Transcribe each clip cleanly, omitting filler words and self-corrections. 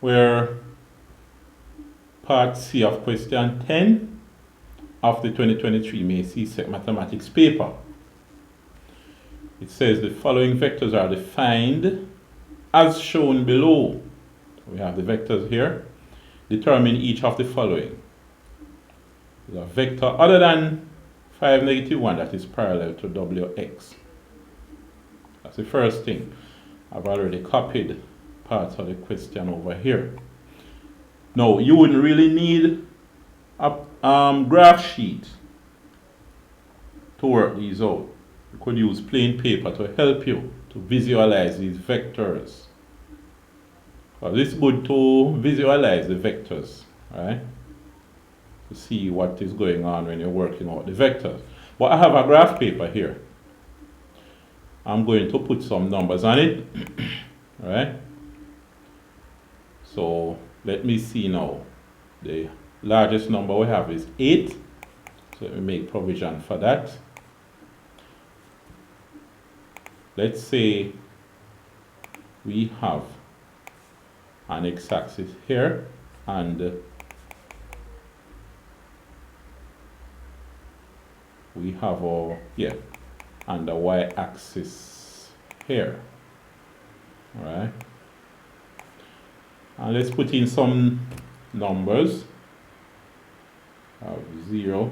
where part C of question 10 of the 2023 May CSEC mathematics paper. It says the following vectors are defined as shown below. We have the vectors here. Determine each of the following. The vector other than 5, -1 that is parallel to Wx. That's the first thing. I've already copied parts of the question over here. Now, you wouldn't really need a graph sheet to work these out. You could use plain paper to help you to visualize these vectors. Well, it's good to visualize the vectors, right? To see what is going on when you're working out the vectors. But I have a graph paper here. I'm going to put some numbers on it, right? So let me see now. The largest number we have is 8. So let me make provision for that. Let's say we have an x-axis here and we have our and the y-axis here. All right, and let's put in some numbers. 0,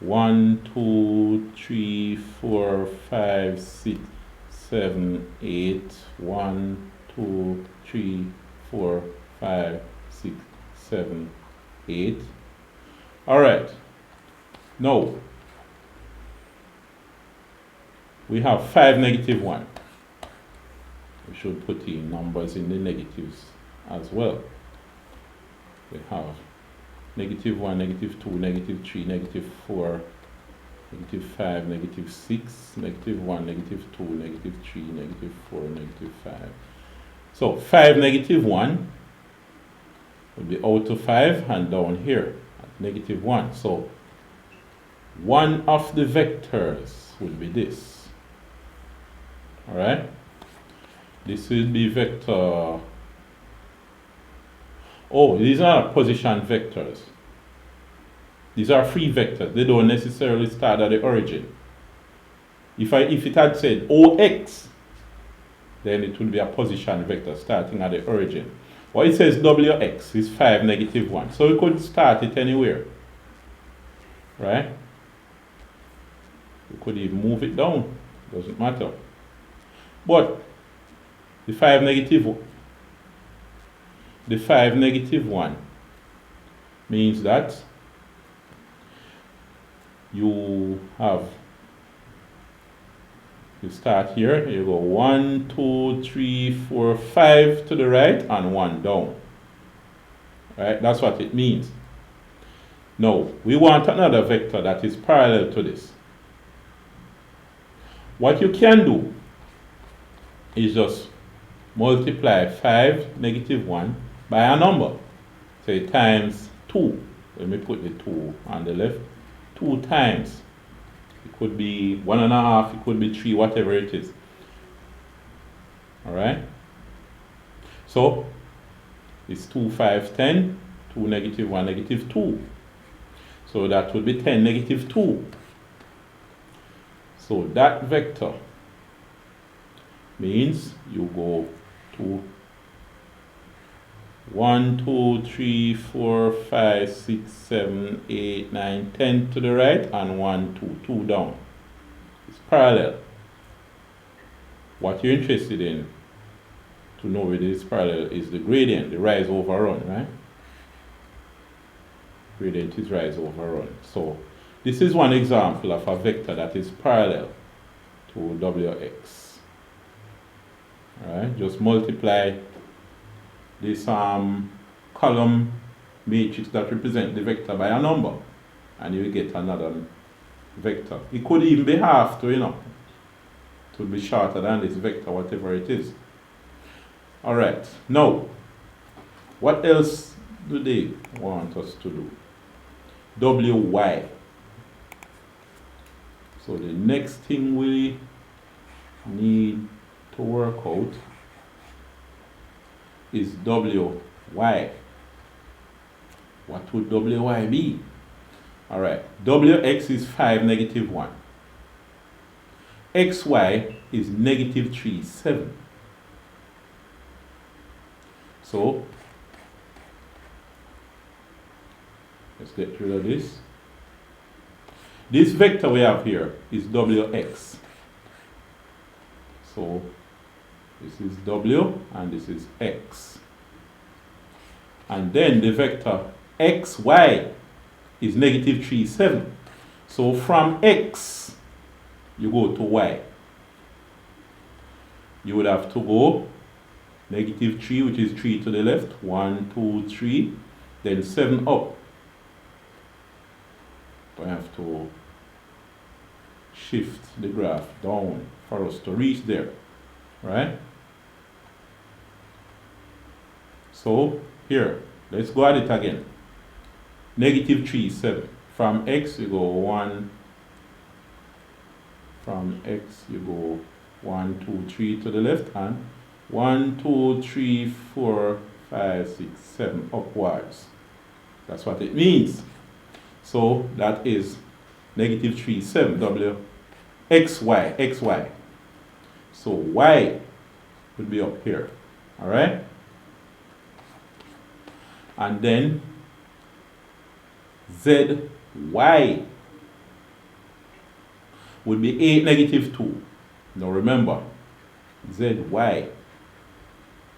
1, 2, 3, 4, 5, 6, 7, 8, 1, 2, 3, 4, 5, 6, 7, 8. All right, now we have 5, -1. We should put in numbers in the negatives as well. We have -1, -2, -3, -4, -5, -6, -1, -2, -3, -4, -5. So 5, -1 will be out to 5 and down here at -1. So one of the vectors would be this. All right, this will be vector. Oh, these are position vectors. These are free vectors. They don't necessarily start at the origin. If it had said OX, then it would be a position vector starting at the origin. Well, it says WX is 5, -1. So we could start it anywhere. Right? We could even move it down. Doesn't matter. But the 5, -1 means that you start here, you go 1, 2, 3, 4, 5 to the right and 1 down. Right? That's what it means. Now, we want another vector that is parallel to this. What you can do is just multiply 5, -1 by a number. Say times 2. Let me put the 2 on the left. 2 times. It could be 1.5, it could be 3, whatever it is. Alright? So, it's 2, 5, 10. 2, -1, -2. So that would be 10, -2. So that vector means you go to 1, 2, 3, 4, 5, 6, 7, 8, 9, 10 to the right and 1, 2, 2 down. It's parallel. What you're interested in to know whether it's parallel is the gradient, the rise over run, right? Gradient is rise over run. So this is one example of a vector that is parallel to Wx. Alright, just multiply this column matrix that represents the vector by a number and you will get another vector. It could even be half to, it would be shorter than this vector, whatever it is. Alright, now, what else do they want us to do? Wy. So the next thing we need to work out is W y. What would wy be? Alright, wx is 5, negative 1. xy is negative 3, 7. So, let's get rid of this. This vector we have here is wx. So, this is w and this is x. And then the vector xy is negative 3, 7. So from x, you go to y. You would have to go negative 3, which is 3 to the left. 1, 2, 3. Then 7 up. I have to shift the graph down for us to reach there. Right? So here, let's go at it again. Negative 3, 7. From x you go 1. From x you go 1, 2, 3 to the left hand. 1, 2, 3, 4, 5, 6, 7 upwards. That's what it means. So that is negative 3, 7 w xy. So y would be up here. Alright? And then zy would be 8, negative 2. Now remember, zy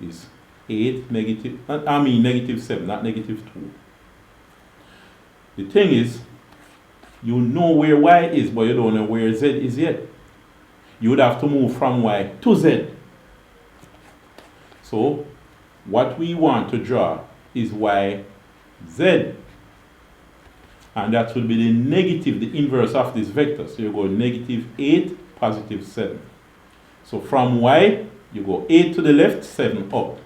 is 8, negative 7, not negative 2. The thing is, you know where y is, but you don't know where z is yet. You would have to move from y to z. So, what we want to draw is y, z. And that will be the negative, the inverse of this vector. So you go negative 8, positive 7. So from y, you go 8 to the left, 7 up.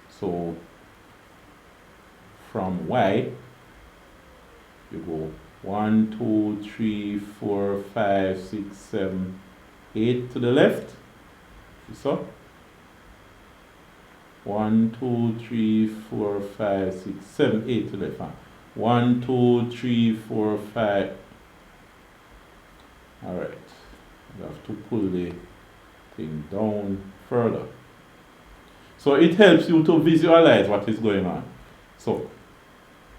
So from y, you go 1, 2, 3, 4, 5, 6, 7, 8 to the left. You saw? 1, 2, 3, 4, 5, 6, 7, 8 to the left. 1, 2, 3, 4, 5. Alright. You have to pull the thing down further. So it helps you to visualize what is going on. So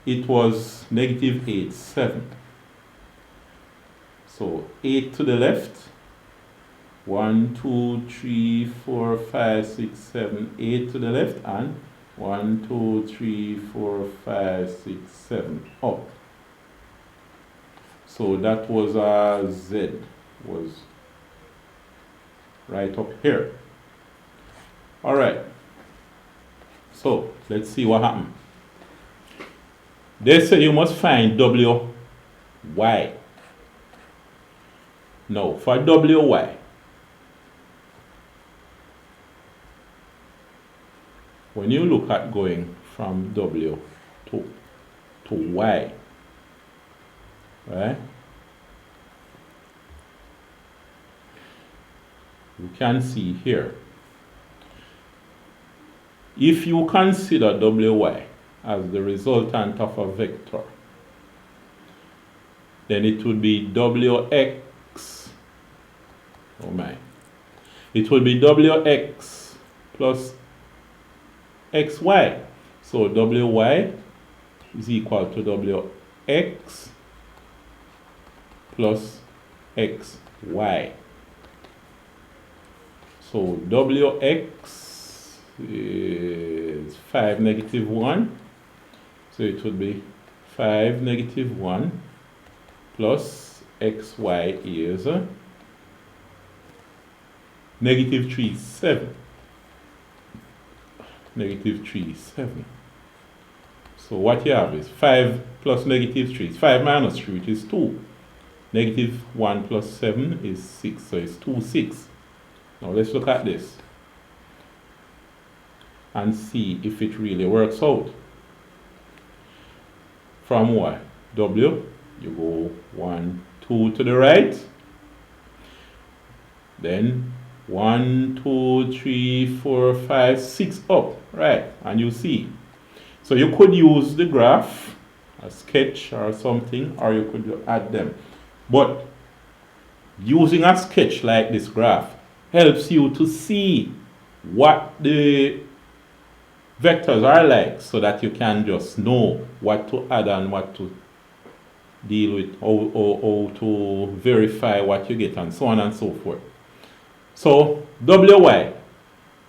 it was negative 8, 7. So 8 to the left. 1, 2, 3, 4, 5, 6, 7, 8 to the left, and 1, 2, 3, 4, 5, 6, 7 up. So that was Z was right up here. All right. So let's see what happened. They say you must find WY. Now for WY, when you look at going from W to Y, right? You can see here, if you consider WY as the resultant of a vector, then it would be WX, oh my, it would be WX plus XY. So WY is equal to WX plus XY. So WX is 5, negative 1. So it would be 5, negative 1 plus XY is negative 3, 7. Negative 3, 7. So what you have is 5 plus negative 3 is 5 minus 3, which is 2. Negative 1 plus 7 is 6, so it's 2, 6. Now let's look at this and see if it really works out. From what? W, you go 1, 2 to the right. Then 1, 2, 3, 4, 5, 6 up, right? And you see. So you could use the graph, a sketch or something, or you could add them. But using a sketch like this graph helps you to see what the vectors are like, so that you can just know what to add and what to deal with, how to verify what you get, and so on and so forth. So WY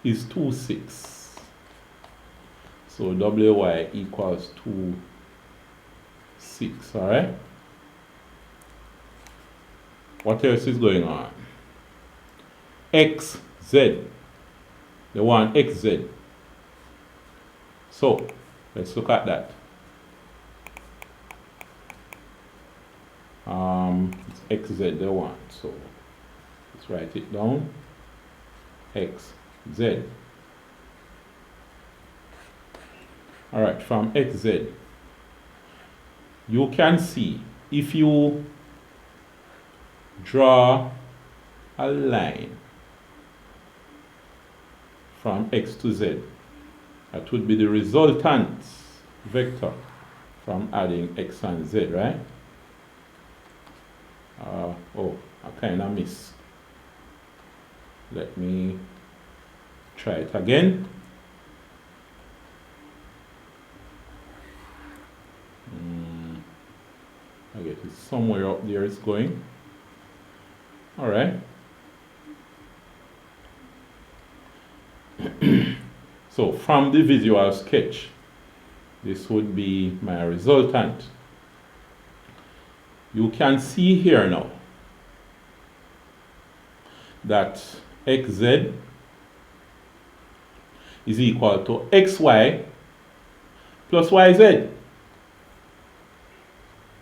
is 2, 6. So WY equals 2, 6, alright? What else is going on? XZ. They want XZ. So let's look at that. It's XZ they want. So let's write it down. XZ. Alright, from XZ, you can see if you draw a line from X to Z, that would be the resultant vector from adding X and Z, right? Oh, I kind of missed. Let me try it again. I guess it's somewhere up there it's going. Alright. So from the visual sketch, this would be my resultant. You can see here now that XZ is equal to XY plus YZ.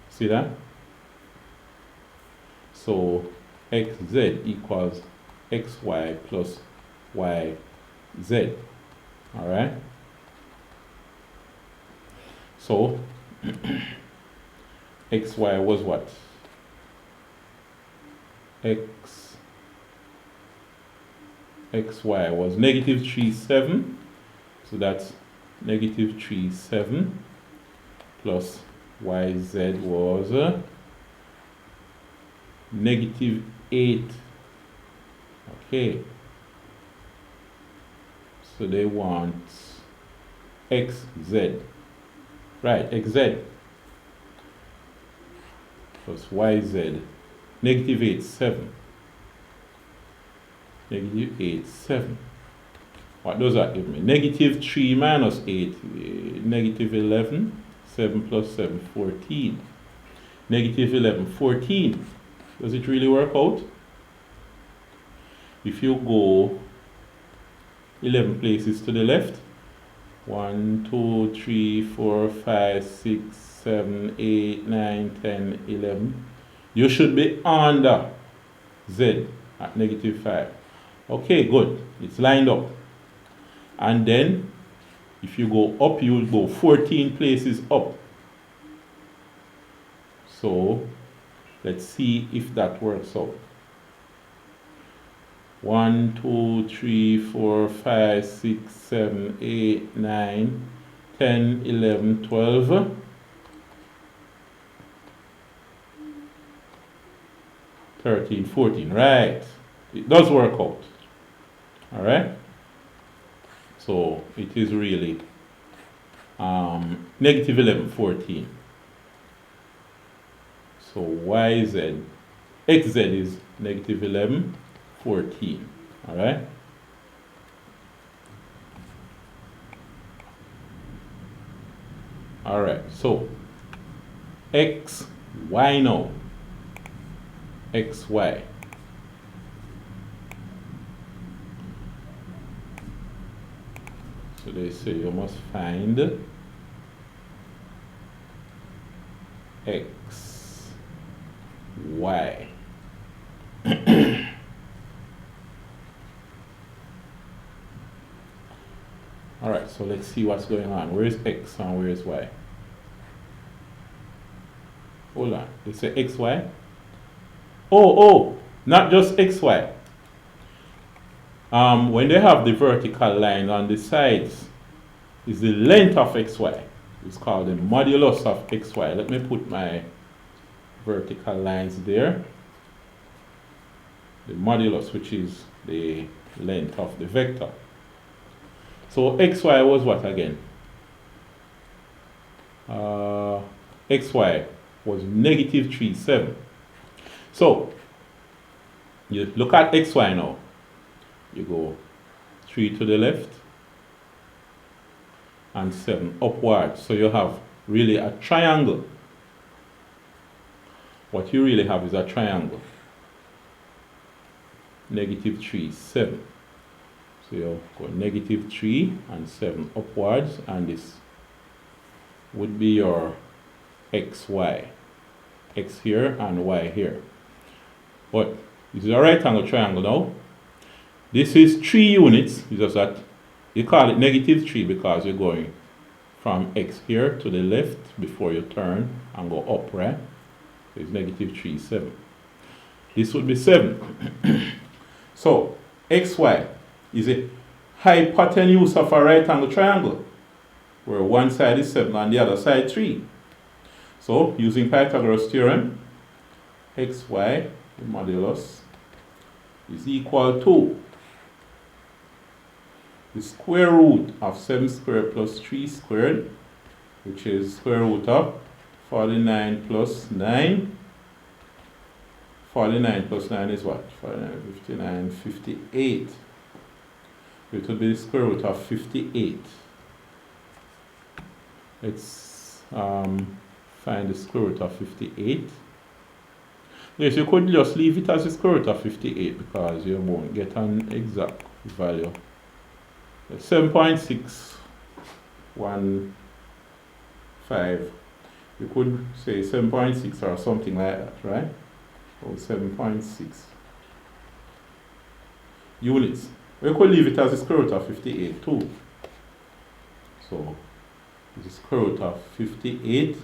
See that? So XZ equals XY plus YZ. Alright? So XY was what? XY was negative 3, 7. So that's negative 3, 7 plus YZ was negative 8. Okay. So they want XZ. Right, XZ plus YZ. Negative 8, 7. Negative 8, 7. What does that give me? Negative 3 minus 8, negative 11. 7 plus 7, 14. Negative 11, 14. Does it really work out? If you go 11 places to the left, 1, 2, 3, 4, 5, 6, 7, 8, 9, 10, 11. You should be under Z at negative 5. Okay, good. It's lined up. And then, if you go up, you will go 14 places up. So, let's see if that works out. 1, 2, 3, 4, 5, 6, 7, 8, 9, 10, 11, 12. 13, 14, right. It does work out. Alright? So it is really negative 11, 14. So YZ, XZ is negative 11, 14. Alright? Alright, so XY now. XY. So they say you must find X, Y. Alright, so let's see what's going on. Where is X and where is Y? Hold on. They say XY? Oh, not just XY. When they have the vertical line on the sides, is the length of xy. It's called the modulus of xy. Let me put my vertical lines there. The modulus, which is the length of the vector. So xy was what again? Xy was negative 3, 7. So you look at xy now. You go 3 to the left and 7 upwards. So you have really a triangle. What you really have is a triangle. Negative 3, 7. So you go negative 3 and 7 upwards, and this would be your xy. X here and y here. But this is a right angle triangle now. This is 3 units. It's just that you call it negative 3 because you're going from x here to the left before you turn and go up, right? So it's negative 3, 7. This would be 7. So xy is a hypotenuse of a right angle triangle, where one side is 7 and the other side 3. So using Pythagoras theorem, xy, the modulus, is equal to the square root of 7 squared plus 3 squared, which is square root of 49 plus 9. 49 plus 9 is what? 49, 59, 58. It will be the square root of 58. Let's find the square root of 58. Yes, you could just leave it as the square root of 58 because you won't get an exact value. 7.615. You could say 7.6 or something like that, right? Or 7.6 units. We could leave it as the square root of 58 too. So the square root of 58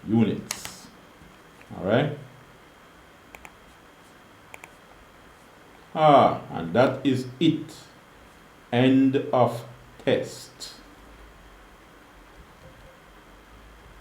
units. Alright? And that is it. End of test.